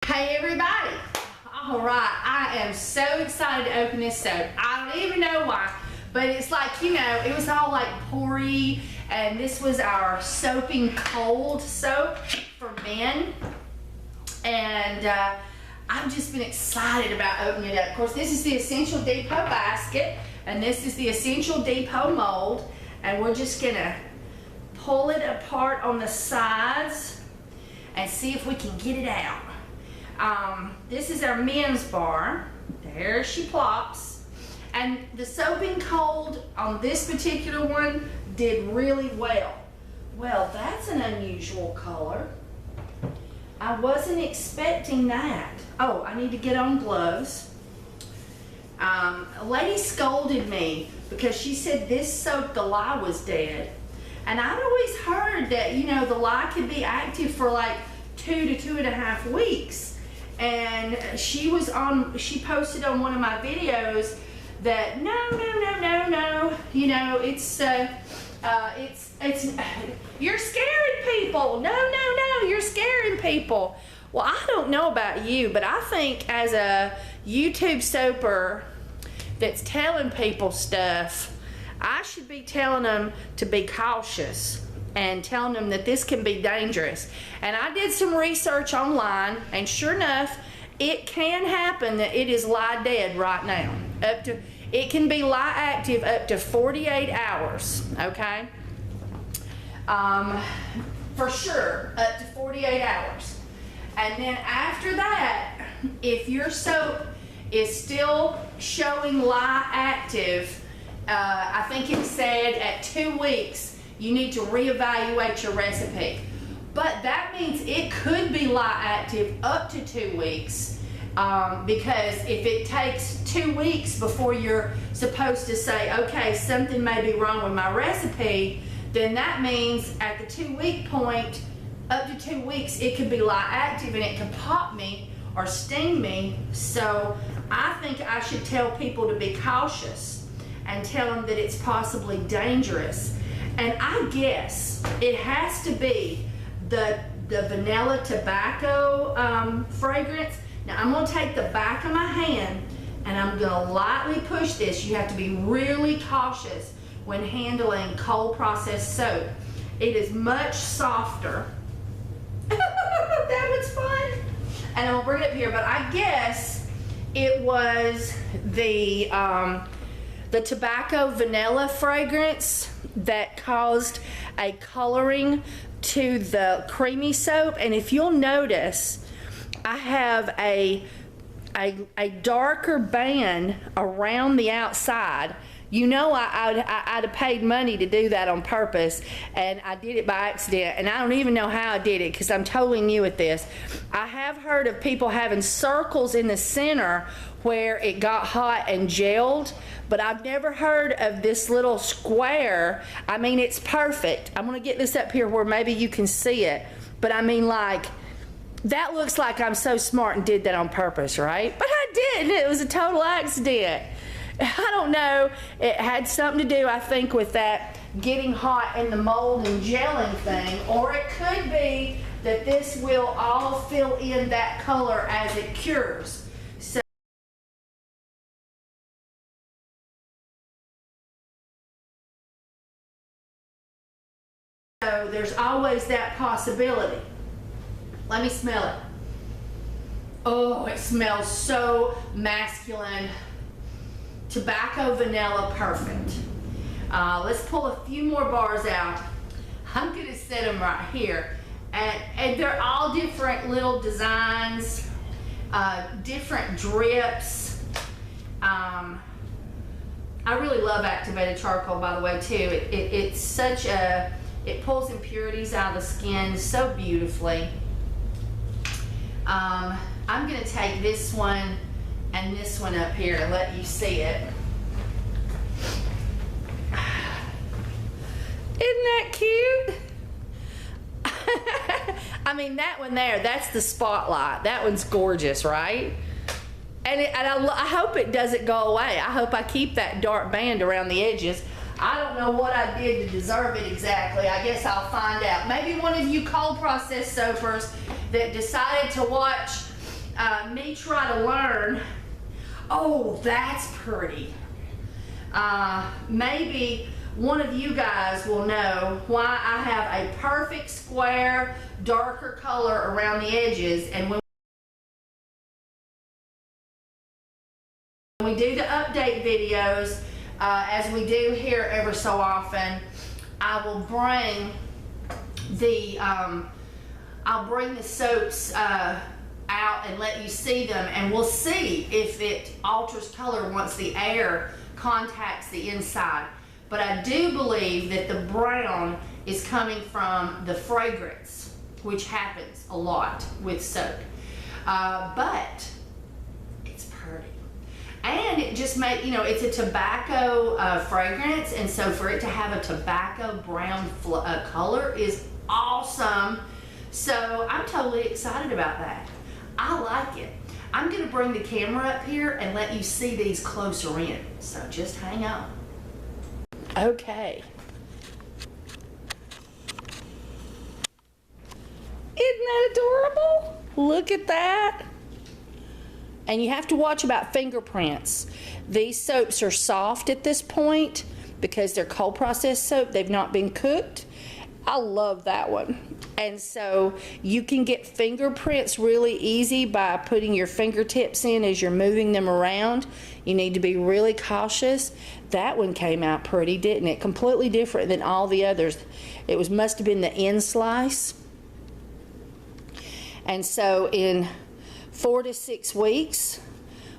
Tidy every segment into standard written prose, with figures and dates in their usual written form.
Hey everybody! Alright, I am so excited to open this soap. I don't even know why, but it's like, you know, it was all like pory, and this was our Soaping Cold soap for men. And I've just been excited about opening it up. Of course, this is the Essential Depot basket, and this is the Essential Depot mold, and we're just gonna pull it apart on the sides and see if we can get it out. This is our men's bar. There she plops. And the Soaping Cold on this particular one did really well. Well, that's an unusual color. I wasn't expecting that. Oh, I need to get on gloves. A lady scolded me because she said this soap, the lye was dead. And I'd always heard that, you know, the lye could be active for like 2 to 2.5 weeks. And she posted on one of my videos that no, you know, it's you're scaring people. No, you're scaring people. Well, I don't know about you, but I think as a YouTube soaper that's telling people stuff, I should be telling them to be cautious and telling them that this can be dangerous. And I did some research online, and sure enough, it can happen that it is lye dead right now. It can be lye active up to 48 hours, okay? For sure, up to 48 hours. And then after that, if your soap is still showing lye active, I think it said at 2 weeks, you need to reevaluate your recipe. But that means it could be lye active up to 2 weeks, because if it takes 2 weeks before you're supposed to say, okay, something may be wrong with my recipe, then that means at the 2 week point, up to 2 weeks, it could be lye active and it could pop me or sting me. So I think I should tell people to be cautious and tell them that it's possibly dangerous. And I guess it has to be the vanilla tobacco fragrance. Now I'm gonna take the back of my hand and I'm gonna lightly push this. You have to be really cautious when handling cold processed soap. It is much softer. That was fun. And I'm gonna bring it up here, but I guess it was the tobacco vanilla fragrance that caused a coloring to the creamy soap. And if you'll notice, I have a darker band around the outside. You know, I'd have paid money to do that on purpose, and I did it by accident, and I don't even know how I did it because I'm totally new at this. I have heard of people having circles in the center where it got hot and gelled, but I've never heard of this little square. I mean, it's perfect. I'm gonna get this up here where maybe you can see it, but I mean, like, that looks like I'm so smart and did that on purpose, right? But I didn't. It was a total accident. I don't know. It had something to do, I think, with that getting hot in the mold and gelling thing, or it could be that this will all fill in that color as it cures. So there's always that possibility. Let me smell it. Oh, it smells so masculine. Tobacco vanilla, perfect. Let's pull a few more bars out. I'm gonna set them right here. And they're all different little designs, different drips. I really love activated charcoal, by the way, too. It's such a, it pulls impurities out of the skin so beautifully. I'm gonna take this one and this one up here and let you see it. Isn't that cute? I mean, that one there, that's the Spotlight. That one's gorgeous, right? And I hope it doesn't go away. I hope I keep that dark band around the edges. I don't know what I did to deserve it exactly. I guess I'll find out. Maybe one of you cold processed soapers that decided to watch me try to learn, oh, that's pretty. Maybe one of you guys will know why I have a perfect square, darker color around the edges, and when we do the update videos, as we do here ever so often, I will bring the I'll bring the soaps out and let you see them, and we'll see if it alters color once the air contacts the inside. But I do believe that the brown is coming from the fragrance, which happens a lot with soap. But it's pretty. And it just makes, you know, it's a tobacco fragrance, and so for it to have a tobacco brown color is awesome. So I'm totally excited about that. I like it. I'm gonna bring the camera up here and let you see these closer in. So just hang on. Okay. Isn't that adorable? Look at that. And you have to watch about fingerprints. These soaps are soft at this point because they're cold processed soap. They've not been cooked. I love that one. And so you can get fingerprints really easy by putting your fingertips in as you're moving them around. You need to be really cautious. That one came out pretty, didn't it? Completely different than all the others. It must have been the end slice. And so in 4 to 6 weeks,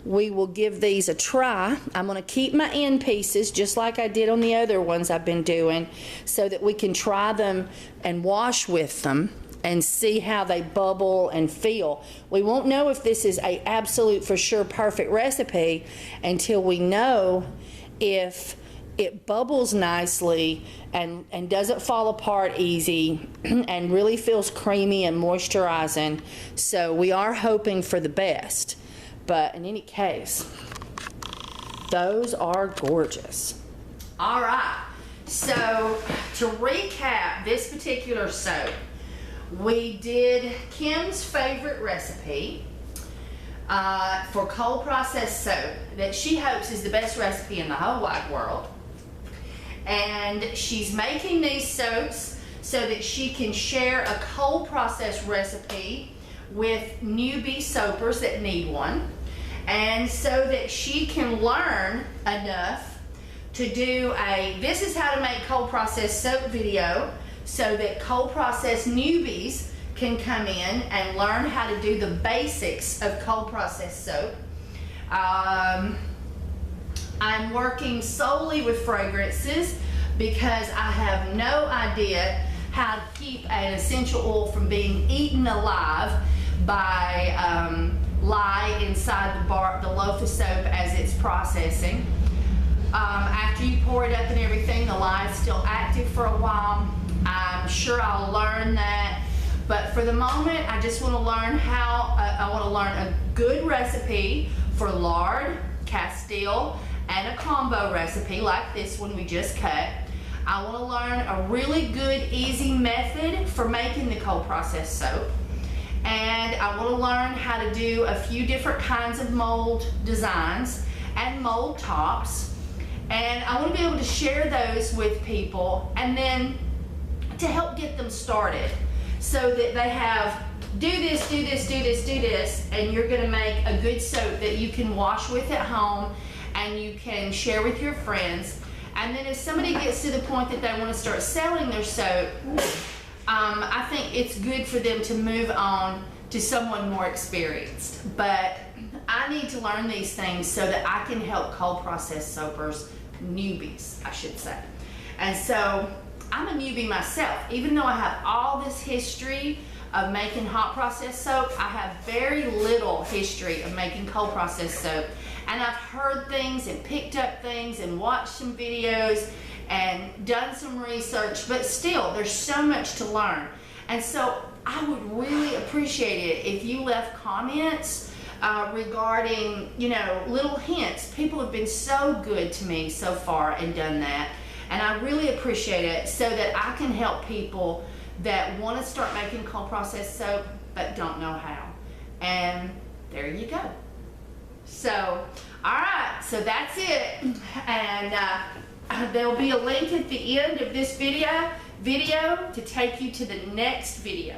we will give these a try. I'm going to keep my end pieces just like I did on the other ones I've been doing, so that we can try them and wash with them and see how they bubble and feel. We won't know if this is a absolute for sure perfect recipe until we know if it bubbles nicely and doesn't fall apart easy and really feels creamy and moisturizing. So we are hoping for the best. But in any case, those are gorgeous. All right, so to recap this particular soap, we did Kim's favorite recipe for cold processed soap that she hopes is the best recipe in the whole wide world. And she's making these soaps so that she can share a cold processed recipe with newbie soapers that need one, and so that she can learn enough to do a this is how to make cold processed soap video, so that cold processed newbies can come in and learn how to do the basics of cold processed soap. I'm working solely with fragrances because I have no idea how to keep an essential oil from being eaten alive by lye inside the loaf of soap as it's processing. After you pour it up and everything, the lye is still active for a while. I'm sure I'll learn that, but for the moment, I just want to learn how. I want to learn a good recipe for lard, Castile, and a combo recipe like this one we just cut. I want to learn a really good, easy method for making the cold processed soap. And I want to learn how to do a few different kinds of mold designs and mold tops. And I want to be able to share those with people, and then to help get them started so that they have do this, do this, do this, do this, and you're going to make a good soap that you can wash with at home and you can share with your friends. And then if somebody gets to the point that they want to start selling their soap, I think it's good for them to move on to someone more experienced. But I need to learn these things so that I can help cold processed soapers, newbies, I should say. And so I'm a newbie myself. Even though I have all this history of making hot processed soap, I have very little history of making cold processed soap. And I've heard things and picked up things and watched some videos and done some research, but still there's so much to learn. And so I would really appreciate it if you left comments regarding, you know, little hints. People have been so good to me so far and done that, and I really appreciate it, so that I can help people that want to start making cold processed soap but don't know how. And there you go. So, all right, so that's it. And there'll be a link at the end of this video to take you to the next video.